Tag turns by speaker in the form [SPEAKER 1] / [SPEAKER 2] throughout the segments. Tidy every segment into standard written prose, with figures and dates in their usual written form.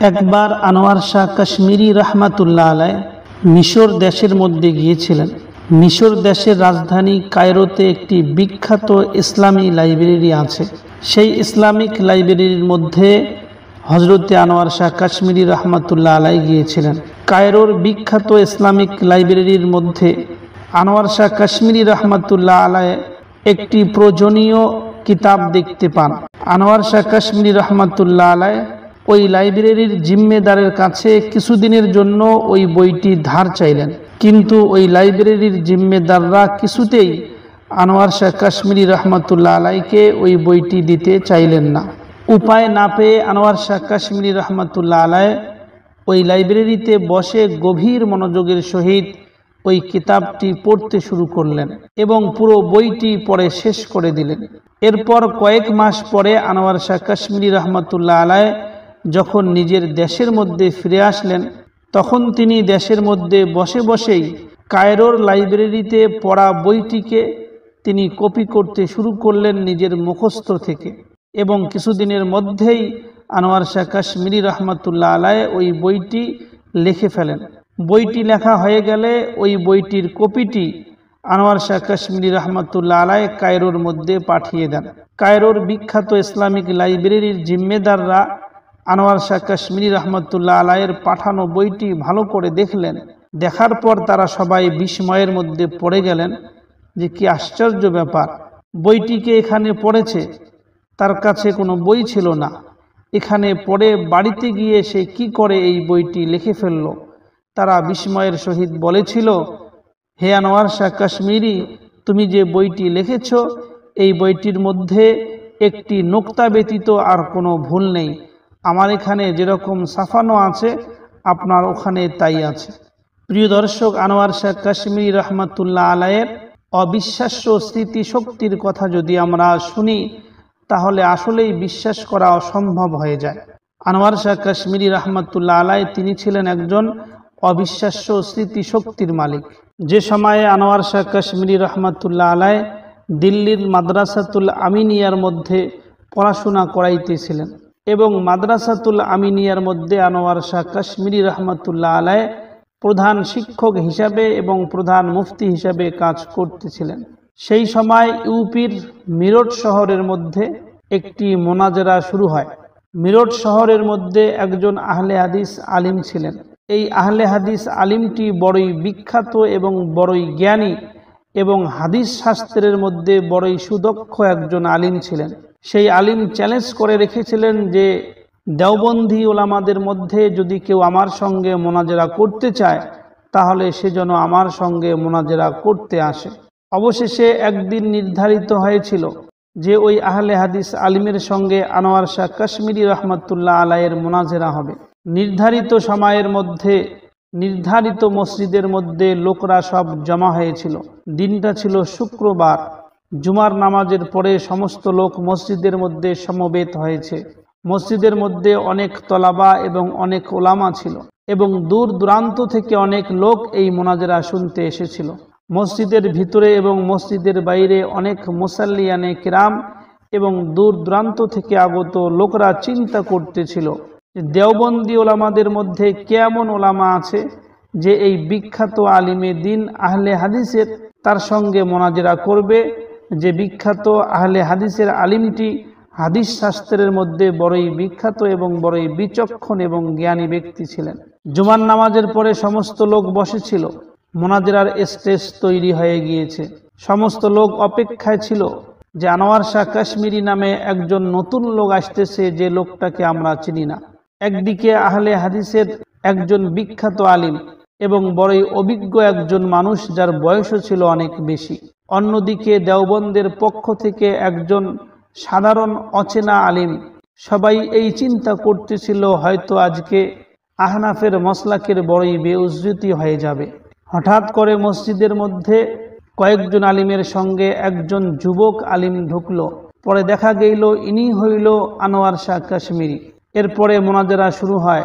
[SPEAKER 1] একবার আনোয়ার শাহ কাশ্মীরি রহমাতুল্লাহ আলাই মিশর দেশের মধ্যে গিয়েছিলেন। মিশর দেশের রাজধানী কায়রোতে একটি বিখ্যাত ইসলামী লাইব্রেরি আছে। সেই ইসলামিক লাইব্রেরির মধ্যে হজরতে আনোয়ার শাহ কাশ্মীরি রহমাতুল্লাহ আলাই গিয়েছিলেন। কায়রোর বিখ্যাত ইসলামিক লাইব্রেরির মধ্যে আনোয়ার শাহ কাশ্মীরি রহমাতুল্লাহ আলাই একটি প্রয়োজনীয় কিতাব দেখতে পান। আনোয়ার শাহ কাশ্মীরি রহমাতুল্লাহ আলাই ওই লাইব্রেরির জিম্মেদারের কাছে কিছুদিনের জন্য ওই বইটি ধার চাইলেন, কিন্তু ওই লাইব্রেরির জিম্মেদাররা কিছুতেই আনোয়ার শাহ কাশ্মীরি রহমাতুল্লাহ আলাইকে ওই বইটি দিতে চাইলেন না। উপায় না পেয়ে আনোয়ার শাহ কাশ্মীরি রহমাতুল্লাহ আলাই ওই লাইব্রেরিতে বসে গভীর মনোযোগের সহিত ওই কিতাবটি পড়তে শুরু করলেন এবং পুরো বইটি পড়ে শেষ করে দিলেন। এরপর কয়েক মাস পরে আনোয়ার শাহ কাশ্মীরি রহমাতুল্লাহ আলাই যখন নিজের দেশের মধ্যে ফিরে আসলেন, তখন তিনি দেশের মধ্যে বসে বসেই কায়রোর লাইব্রেরিতে পড়া বইটিকে তিনি কপি করতে শুরু করলেন নিজের মুখস্থ থেকে, এবং কিছুদিনের মধ্যেই আনোয়ার শাহ কাশ্মীরি রহমাতুল্লাহ আলাই ওই বইটি লিখে ফেলেন। বইটি লেখা হয়ে গেলে ওই বইটির কপিটি আনোয়ার শাহ কাশ্মীরি রহমাতুল্লাহ আলাই কায়রোর মধ্যে পাঠিয়ে দেন। কায়রোর বিখ্যাত ইসলামিক লাইব্রেরির জিম্মেদাররা আনোয়ার শাহ কাশ্মীরি রহমাতুল্লাহ আলাইয়ের পাঠানো বইটি ভালো করে দেখলেন। দেখার পর তারা সবাই বিস্ময়ের মধ্যে পড়ে গেলেন যে কি আশ্চর্য ব্যাপার, বইটিকে এখানে পড়েছে, তার কাছে কোনো বই ছিল না, এখানে পড়ে বাড়িতে গিয়ে সে কি করে এই বইটি লিখে ফেলল। তারা বিস্ময়ের সহিত বলেছিল, হে আনোয়ার শাহ কাশ্মীরি, তুমি যে বইটি লিখেছ এই বইটির মধ্যে একটি নোক্তা ব্যতীত আর কোনো ভুল নেই। আমার এখানে যেরকম ছাপানো আছে আপনার ওখানে তাই আছে। প্রিয় দর্শক, আনোয়ার শাহ কাশ্মীরি রহমাতুল্লাহ আলাইয়ের অবিশ্বাস্য স্মৃতিশক্তির কথা যদি আমরা শুনি তাহলে আসলেই বিশ্বাস করা অসম্ভব হয়ে যায়। আনোয়ার শাহ কাশ্মীরি রহমাতুল্লাহ আলাই তিনি ছিলেন একজন অবিশ্বাস্য স্মৃতিশক্তির মালিক। যে সময়ে আনোয়ার শাহ কাশ্মীরি রহমাতুল্লাহ আলাই দিল্লির মাদ্রাসাতুল আমিনিয়ার মধ্যে পড়াশোনা করাইতেছিলেন এবং মাদ্রাসাতুল আমিনিয়ার মধ্যে আনোয়ার শাহ কাশ্মীরি রহমাতুল্লাহ আলাই প্রধান শিক্ষক হিসাবে এবং প্রধান মুফতি হিসাবে কাজ করতেছিলেন। সেই সময় ইউপির মিরট শহরের মধ্যে একটি মোনাজারা শুরু হয়। মিরট শহরের মধ্যে একজন আহলে হাদিস আলিম ছিলেন। এই আহলে হাদিস আলিমটি বড়ই বিখ্যাত এবং বড়ই জ্ঞানী এবং হাদিস শাস্ত্রের মধ্যে বড়ই সুদক্ষ একজন আলিম ছিলেন। সেই আলিম চ্যালেঞ্জ করে রেখেছিলেন যে দেওবন্দি ওলামাদের মধ্যে যদি কেউ আমার সঙ্গে মোনাজারা করতে চায় তাহলে সে যেন আমার সঙ্গে মোনাজারা করতে আসে। অবশেষে একদিন নির্ধারিত হয়েছিল যে ওই আহলে হাদিস আলিমের সঙ্গে আনোয়ার শাহ কাশ্মীরি রহমাতুল্লাহ আলাইয়ের মোনাজারা হবে। নির্ধারিত সময়ের মধ্যে নির্ধারিত মসজিদের মধ্যে লোকরা সব জমা হয়েছিল। দিনটা ছিল শুক্রবার। জুমার নামাজের পরে সমস্ত লোক মসজিদের মধ্যে সমবেত হয়েছে। মসজিদের মধ্যে অনেক তলাবা এবং অনেক ওলামা ছিল এবং দূর দূরান্ত থেকে অনেক লোক এই মোনাজারা শুনতে এসেছিল। মসজিদের ভিতরে এবং মসজিদের বাইরে অনেক মুসাল্লিয়ানে কিরাম এবং দূর দূরান্ত থেকে আগত লোকরা চিন্তা করতেছিল দেওবন্দি ওলামাদের মধ্যে কেমন ওলামা আছে যে এই বিখ্যাত আলিমে দিন আহলে হাদিসের তার সঙ্গে মোনাজারা করবে, যে বিখ্যাত আহলে হাদিসের আলিমটি হাদিস শাস্ত্রের মধ্যে বড়ই বিখ্যাত এবং বড়ই বিচক্ষণ এবং জ্ঞানী ব্যক্তি ছিলেন। জুমার নামাজের পরে সমস্ত লোক বসেছিল। মোনাজারার স্টেজ তৈরি হয়ে গিয়েছে। সমস্ত লোক অপেক্ষায় ছিল যে আনোয়ার শাহ কাশ্মীরি নামে একজন নতুন লোক আসতেছে, যে লোকটাকে আমরা চিনি না। একদিকে আহলে হাদিসের একজন বিখ্যাত আলিম এবং বড়ই অভিজ্ঞ একজন মানুষ যার বয়সও ছিল অনেক বেশি। অন্যদিকে দেওবন্দের পক্ষ থেকে একজন সাধারণ অচেনা আলিম। সবাই এই চিন্তা করতেছিল হয়তো আজকে আহনাফের মসলাকের বড়ই বেউজ্জতি হয়ে যাবে। হঠাৎ করে মসজিদের মধ্যে কয়েকজন আলিমের সঙ্গে একজন যুবক আলিম ঢুকলো। পরে দেখা গেল ইনি হইল আনোয়ার শাহ কাশ্মীরি। এরপরে মোনাজারা শুরু হয়।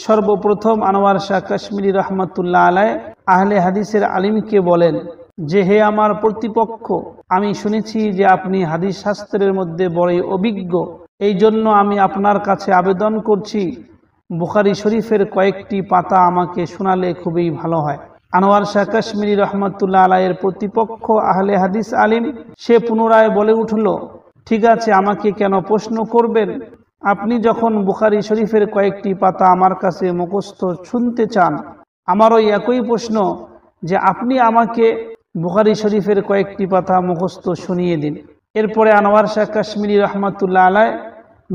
[SPEAKER 1] সর্বপ্রথম আনোয়ার শাহ কাশ্মীরি রহমাতুল্লাহ আলাই আহলে হাদিসের আলিমকে বলেন যে হে আমার প্রতিপক্ষ, আমি শুনেছি যে আপনি হাদিস শাস্ত্রের মধ্যে বড়ই অভিজ্ঞ, এই জন্য আমি আপনার কাছে আবেদন করছি বুখারী শরীফের কয়েকটি পাতা আমাকে শোনালে খুবই ভালো হয়। আনোয়ার শাহ কাশ্মীরি রহমাতুল্লাহ আলাইয়ের প্রতিপক্ষ আহলে হাদিস আলিম সে পুনরায় বলে উঠল, ঠিক আছে, আমাকে কেন প্রশ্ন করবেন? আপনি যখন বুখারী শরীফের কয়েকটি পাতা আমার কাছে মুখস্থ শুনতে চান, আমারও একই প্রশ্ন যে আপনি আমাকে বুখারী শরীফের কয়েকটি পাতা মুখস্থ শুনিয়ে দিন। এরপরে আনোয়ার শাহ কাশ্মীরি রহমাতুল্লাহ আলাই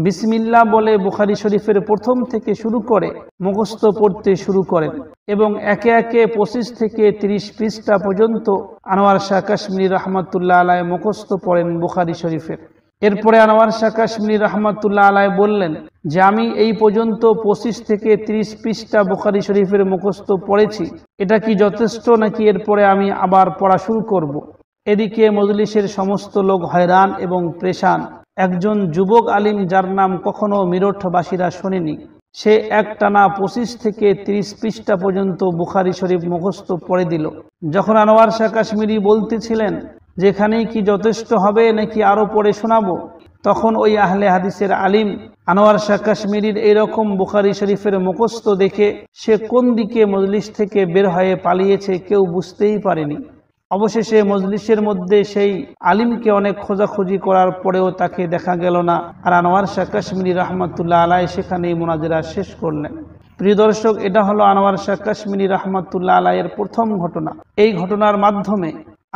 [SPEAKER 1] বিসমিল্লাহ বলে বুখারী শরীফের প্রথম থেকে শুরু করে মুখস্থ পড়তে শুরু করেন এবং একে একে 25 থেকে 30 পৃষ্ঠা পর্যন্ত আনোয়ার শাহ কাশ্মীরি রহমাতুল্লাহ আলাই মুখস্থ পড়েন বুখারী শরীফের। এরপরে আনোয়ার শাহ কাশ্মীরি রহমাতুল্লাহ আলাই বললেন যে আমি এই পর্যন্ত 25 থেকে 30 পৃষ্ঠা বুখারী শরীফের মুখস্থ পড়েছি, এটা কি যথেষ্ট নাকি এরপরে আমি আবার পড়া শুরু করব? এদিকে মজলিসের সমস্ত লোক হয়রান এবং পেরেশান। একজন যুবক আলিম যার নাম কখনো মিরঠবাসীরা শোনেনি, সে একটানা 25 থেকে 30 পৃষ্ঠা পর্যন্ত বুখারী শরীফ মুখস্থ পড়ে দিল। যখন আনোয়ার শাহ কাশ্মীরি বলতেছিলেন যেখানেই কি যথেষ্ট হবে নাকি আরো পড়ে শোনাবো, তখন ওই আহলে হাদিসের আলিম আনোয়ার শাহ কাশ্মীরির এইরকম বুখারী শরীফের মুখস্থ দেখে সে কোন দিকে মজলিস থেকে বের হয়ে পালিয়েছে কেউ বুঝতেই পারেনি। অবশেষে মজলিসের মধ্যে সেই আলিমকে অনেক খোঁজাখুঁজি করার পরেও তাকে দেখা গেল না, আর আনোয়ার শাহ কাশ্মীরি রহমাতুল্লাহ আলাই সেখানেই মুনাজারা শেষ করলেন। প্রিয় দর্শক, এটা হলো আনোয়ার শাহ কাশ্মীরি রহমাতুল্লাহ আলাইয়ের প্রথম ঘটনা। এই ঘটনার মাধ্যমে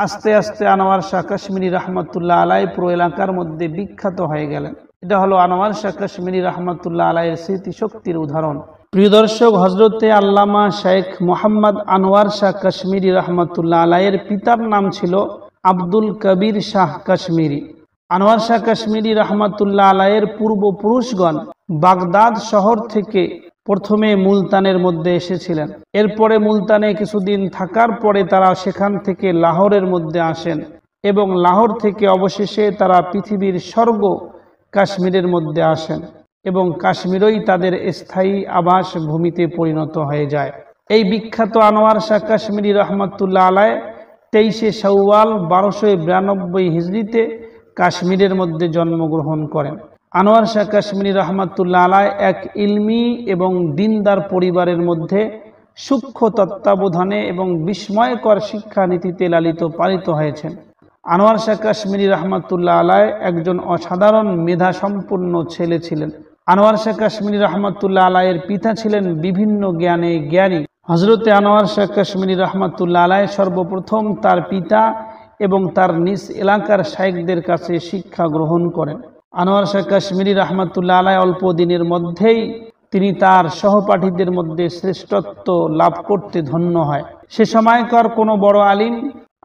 [SPEAKER 1] আস্তে আস্তে আনোয়ার শাহ কাশ্মীরি রহমাতুল্লাহ আলাই পুরো এলাকার মধ্যে বিখ্যাত হয়ে গেলেন। এটা হলো আনোয়ার শাহ কাশ্মীরি রহমাতুল্লাহ আলাইয়ের স্মৃতিশক্তির উদাহরণ। প্রিয় দর্শক, হজরতে আল্লামা শেখ মোহাম্মদ আনোয়ার শাহ কাশ্মীরি রহমাতুল্লাহ আলাইয়ের পিতার নাম ছিল আব্দুল কবির শাহ কাশ্মীরি। আনোয়ার শাহ কাশ্মীরি রহমাতুল্লাহ আলাইয়ের পূর্বপুরুষগণ বাগদাদ শহর থেকে প্রথমে মুলতানের মধ্যে এসেছিলেন। এরপরে মুলতানে কিছুদিন থাকার পরে তারা সেখান থেকে লাহোরের মধ্যে আসেন এবং লাহোর থেকে অবশেষে তারা পৃথিবীর স্বর্গ কাশ্মীরের মধ্যে আসেন এবং কাশ্মীরই তাদের স্থায়ী আবাস ভূমিতে পরিণত হয়ে যায়। এই বিখ্যাত আনোয়ার শাহ কাশ্মীরি রহমাতুল্লাহ আলাই 23শে শাওয়াল 1292 হিজরিতে কাশ্মীরের মধ্যে জন্মগ্রহণ করেন। আনোয়ার শাহ কাশ্মীরি রহমাতুল্লাহ আলাই এক ইলমি এবং দিনদার পরিবারের মধ্যে সূক্ষ্ম তত্ত্বাবধানে এবং বিস্ময়কর শিক্ষানীতিতে লালিত পালিত হয়েছেন। আনোয়ার শাহ কাশ্মীরি রহমাতুল্লাহ আলাই একজন অসাধারণ মেধা সম্পন্ন ছেলে ছিলেন। আনোয়ার শাহ কাশ্মীরি রহমাতুল্লাহ আলাইয়ের পিতা ছিলেন বিভিন্ন জ্ঞানে জ্ঞানী। হজরতে আনোয়ার শাহ কাশ্মীরি রহমাতুল্লাহ আলাই সর্বপ্রথম তার পিতা এবং তার নিজ এলাকার শাইখদের কাছে শিক্ষা গ্রহণ করেন। আনোয়ার শাহ কাশ্মীরি রহমাতুল্লাহ আলাই অল্প দিনের মধ্যেই তিনি তার সহপাঠীদের মধ্যে শ্রেষ্ঠত্ব লাভ করতে ধন্য হয়। সে সময়কার কোনো বড় আলিম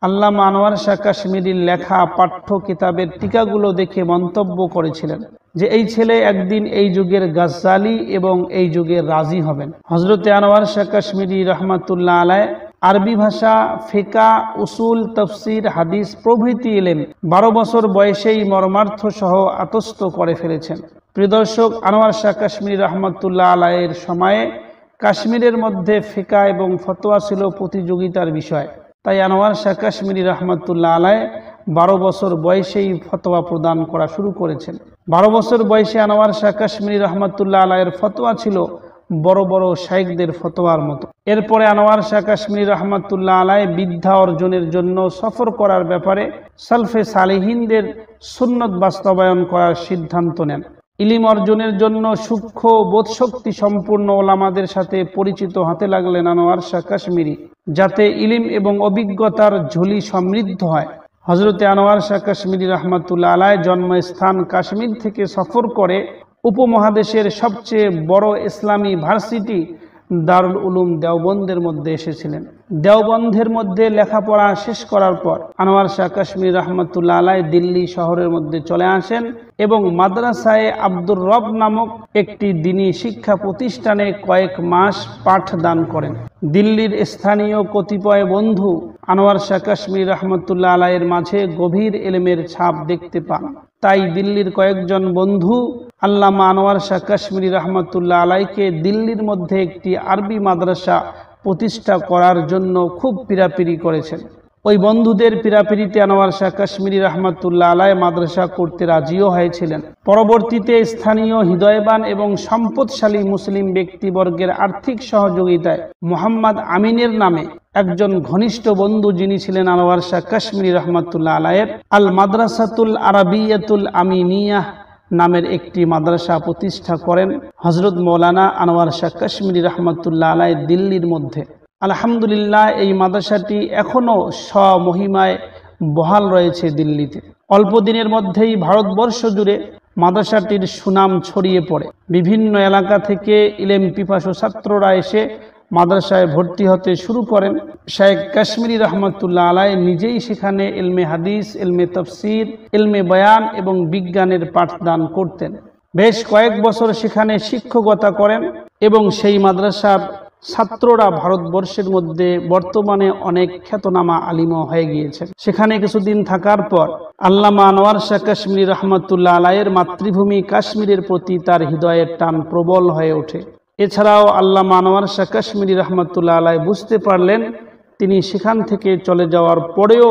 [SPEAKER 1] আল্লামা আনোয়ার শাহ কাশ্মীরির লেখা পাঠ্য কিতাবের টিকাগুলো দেখে মন্তব্য করেছিলেন যে এই ছেলে একদিন এই যুগের গাজ্জালি এবং এই যুগের রাজি হবেন। হজরতে আনোয়ার শাহ কাশ্মীরি রহমাতুল্লাহ আলাই আরবি ভাষা, ফিকহ, উসুল, তাফসীর, হাদিস প্রভৃতি ইলম 12 বছর বয়সেই মর্মার্থ সহ আত্মস্থ করে ফেলেছেন। প্রিয় দর্শক, আনোয়ার শাহ কাশ্মীরি রহমাতুল্লাহ আলাইয়ের সময়ে কাশ্মীরের মধ্যে ফিকহ এবং ফতোয়া ছিল প্রতিযোগিতার বিষয়। তাই আনোয়ার শাহ কাশ্মীরি রহমাতুল্লাহ আলাই 12 বছর বয়সেই ফতোয়া প্রদান করা শুরু করেছেন। 12 বছর বয়সে আনোয়ার শাহ কাশ্মীরি রহমাতুল্লাহ আলাইয়ের ফতোয়া ছিল বড় বড় শাইখদের ফতোয়ার মতো। এরপরে আনোয়ার শাহ কাশ্মীরি রহমাতুল্লাহ আলাই বিদ্যা অর্জনের জন্য সফর করার ব্যাপারে সালফে সালেহিনদের সুন্নত বাস্তবায়ন করার সিদ্ধান্ত নেন। ইলিম অর্জনের জন্য সূক্ষ্ম বোধশক্তি সম্পূর্ণ ওলামাদের সাথে পরিচিত হতে লাগলেন আনোয়ার শাহ কাশ্মীরি, যাতে ইলিম এবং অভিজ্ঞতার ঝুলি সমৃদ্ধ হয়। হজরতে আনোয়ার শাহ কাশ্মীরি রহমাতুল্লাহ আলাই জন্মস্থান কাশ্মীর থেকে সফর করে উপমহাদেশের সবচেয়ে বড় ইসলামী ভার্সিটি দারুল উলুম দেওবন্দের মধ্যে এসেছিলেন। দেওবন্দের মধ্যে লেখাপড়া শেষ করার পর আনোয়ার শাহ কাশ্মীরি রহমাতুল্লাহ আলাই দিল্লি শহরের মধ্যে চলে আসেন এবং মাদ্রাসায়ে আব্দুর রব নামক একটি দ্বীনি শিক্ষা প্রতিষ্ঠানে কয়েক মাস পাঠদান করেন। দিল্লির স্থানীয় কতিপয় বন্ধু আনোয়ার শাহ কাশ্মীরি রহমাতুল্লাহ আলাইয়ের মাঝে গভীর ইলমের ছাপ দেখতে পান। তাই দিল্লির কয়েকজন বন্ধু আল্লামা আনোয়ার শাহ কাশ্মীরি রহমাতুল্লাহ আলাইকে দিল্লির মধ্যে একটি আরবি মাদ্রাসা প্রতিষ্ঠা করার জন্য খুব পীড়াপিড়ি করেছেন। ওই বন্ধুদের পীড়াপিড়িতে আনোয়ার শাহ কাশ্মীরি রহমাতুল্লাহ আলাই মাদ্রাসা করতে রাজিও হয়েছিলেন। পরবর্তীতে স্থানীয় হৃদয়বান এবং সম্পদশালী মুসলিম ব্যক্তিবর্গের আর্থিক সহযোগিতায় মোহাম্মদ আমিনের নামে একজন ঘনিষ্ঠ বন্ধু, যিনি ছিলেন আনোয়ার শাহ কাশ্মীরি রহমাতুল্লাহ আলাইয়ের, আল মাদ্রাসাতুল আরাবিয়াতুল আমিনিয়াহ নামের একটি মাদ্রাসা প্রতিষ্ঠা করেন হযরত মৌলানা আনোয়ার শাহ কাশ্মীরি রহমাতুল্লাহ আলাই দিল্লির মধ্যে। আলহামদুলিল্লাহ, এই মাদ্রাসাটি এখনও স্বমহিমায় বহাল রয়েছে দিল্লিতে। অল্প দিনের মধ্যেই ভারতবর্ষ জুড়ে মাদ্রাসাটির সুনাম ছড়িয়ে পড়ে। বিভিন্ন এলাকা থেকে ইলম পিপাসু ছাত্ররা এসে মাদ্রাসায় ভর্তি হতে শুরু করেন। শাইখ কাশ্মীরি রহমাতুল্লাহ আলাই নিজেই সেখানে ইলমে হাদিস, ইলমে তাফসীর, ইলমে বয়ান এবং বিজ্ঞানের পাঠদান করতেন। বেশ কয়েক বছর সেখানে শিক্ষকতা করেন এবং সেই মাদ্রাসার ছাত্ররা ভারতবর্ষের মধ্যে বর্তমানে অনেক খ্যাতনামা আলিম হয়ে গিয়েছেন। সেখানে কিছুদিন থাকার পর আল্লামা আনোয়ার শাহ কাশ্মীরি রহমাতুল্লাহ আলাইয়ের মাতৃভূমি কাশ্মীরের প্রতি তার হৃদয়ের টান প্রবল হয়ে ওঠে। এছাড়াও আল্লামা আনোয়ার শাহ কাশ্মীরি রহমাতুল্লাহ আলাই বুঝতে পারলেন তিনি সেখান থেকে চলে যাওয়ার পরেও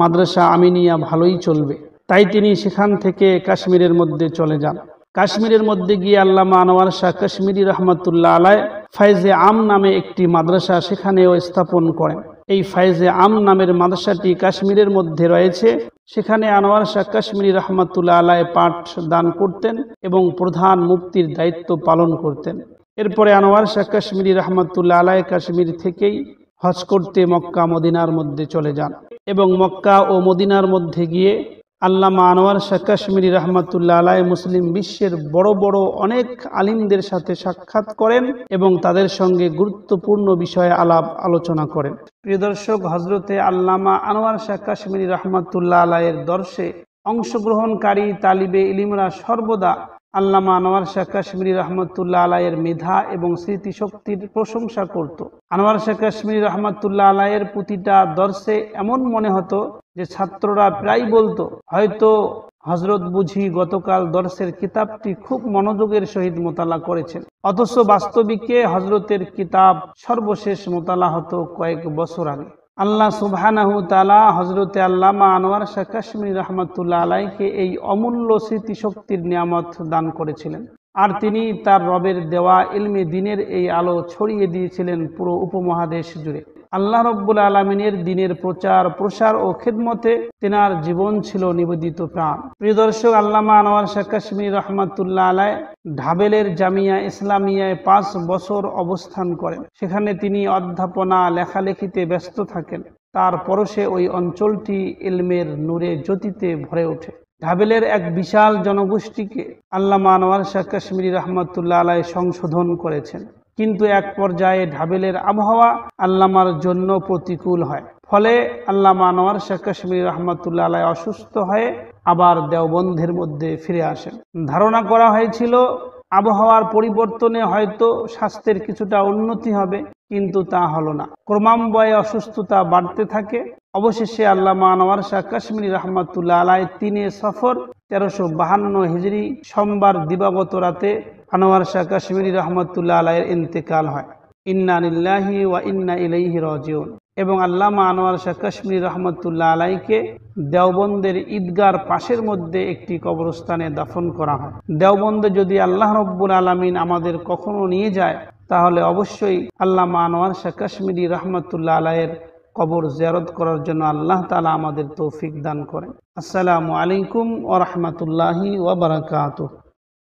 [SPEAKER 1] মাদ্রাসা আমিনিয়া ভালোই চলবে, তাই তিনি সেখান থেকে কাশ্মীরের মধ্যে চলে যান। কাশ্মীরের মধ্যে গিয়ে আল্লামা আনোয়ার শাহ কাশ্মীরি রহমাতুল্লাহ আলাই ফাইজে আম নামে একটি মাদ্রাসা সেখানেও স্থাপন করেন। এই ফাইজে আম নামের মাদ্রাসাটি কাশ্মীরের মধ্যে রয়েছে। সেখানে আনোয়ার শাহ কাশ্মীরি রহমাতুল্লাহ আলাই পাঠ দান করতেন এবং প্রধান মুফতির দায়িত্ব পালন করতেন। এরপরে আনোয়ার শাহ কাশ্মীরি রহমাতুল্লাহ আলাই কাশ্মীর থেকেই হজ করতে মক্কা মদিনার মধ্যে চলে যান এবং মক্কা ও মদিনার মধ্যে গিয়ে আল্লামা আনোয়ার শাহ কাশ্মীরি রহমাতুল্লাহ আলাই মুসলিম বিশ্বের বড় বড় অনেক আলিমদের সাথে সাক্ষাৎ করেন এবং তাদের সঙ্গে গুরুত্বপূর্ণ বিষয়ে আলাপ আলোচনা করেন। প্রিয় দর্শক, হজরতে আল্লামা আনোয়ার শাহ কাশ্মীরি রহমাতুল্লাহ আলাইয়ের দর্শে অংশগ্রহণকারী তালিবে ইলিমরা সর্বদা আল্লামা আনোয়ার শাহ কাশ্মীরি রহমাতুল্লাহ আলাইয়ের মেধা এবং স্মৃতিশক্তির প্রশংসা করত। আনোয়ার শাহ কাশ্মীরি রহমাতুল্লাহ আলাইয়ের প্রতিটা দর্শে এমন মনে হতো যে ছাত্ররা প্রায় বলতো, হয়তো হজরত বুঝি গতকাল দর্শের কিতাবটি খুব মনোযোগের সহিত মোতালা করেছেন, অথচ বাস্তবিকে হজরতের কিতাব সর্বশেষ মোতালা হতো কয়েক বছর আগে। আল্লাহ সুবহানাহু তাআলা হযরতে আল্লামা আনোয়ার শাহ কাশ্মীরি রহমাতুল্লাহ আলাইকে এই অমূল্য স্মৃতিশক্তির নিয়ামত দান করেছিলেন, আর তিনি তার রবের দেওয়া ইলমে দ্বীনের এই আলো ছড়িয়ে দিয়েছিলেন পুরো উপমহাদেশ জুড়ে। আল্লাহ রব্বুল আলামিনের দ্বীনের প্রচার প্রসার ও খিদমতে তেনার জীবন ছিল নিবেদিত প্রাণ। প্রিয় দর্শক, আল্লামা আনোয়ার শাহ কাশ্মীরি রহমাতুল্লাহ আলাই ঢাবেলের জামিয়া ইসলামিয়ায় 5 বছর অবস্থান করেন। সেখানে তিনি অধ্যাপনা লেখালেখিতে ব্যস্ত থাকেন। তার পরশে ওই অঞ্চলটি ইলমের নূরে জ্যোতিতে ভরে ওঠে। ঢাবেলের এক বিশাল জনগোষ্ঠীকে আল্লামা আনোয়ার শাহ কাশ্মীরি রহমাতুল্লাহ আলাই সংশোধন করেছেন, কিন্তু এক পর্যায়ে ঢাবেলের আবহাওয়া আল্লামার জন্য প্রতিকূল হয়। ফলে আল্লামা আনোয়ার শাহ কাশ্মীরি রহমাতুল্লাহ আলাই অসুস্থ হয়ে আবার দেওবন্দের মধ্যে ফিরে আসেন। ধারণা করা হয়েছিল আবহাওয়ার পরিবর্তনে হয়তো স্বাস্থ্যের কিছুটা উন্নতি হবে, কিন্তু তা হলো না। ক্রমান্বয়ে অসুস্থতা বাড়তে থাকে। অবশেষে আল্লামা আনোয়ার শাহ কাশ্মীরি রহমাতুল্লাহ আলাই 3 সফর 1352 হিজরি সোমবার দিবাগত রাতে আনোয়ার শাহ কাশ্মীরি রহমাতুল্লাহ আলাইয়ের ইন্তেকাল হয়। ইন্না লিল্লাহি ওয়া ইন্না ইলাইহি রাজিউন। এবং আল্লামা আনোয়ার শাহ কাশ্মীরি রহমাতুল্লাহ আলাইকে দেওবন্দের ঈদগার পাশের মধ্যে একটি কবরস্থানে দাফন করা হয়। দেওবন্দে যদি আল্লাহ রব্বুল আলামিন আমাদের কখনো নিয়ে যায়, তাহলে অবশ্যই আল্লামা আনোয়ার শাহ কাশ্মীরি রহমাতুল্লাহ আলাইয়ের কবর জিয়ারত করার জন্য আল্লাহ তাআলা আমাদের তৌফিক দান করেন। আসসালামু আলাইকুম ওয়া রাহমাতুল্লাহি ওয়া বারাকাতুহু।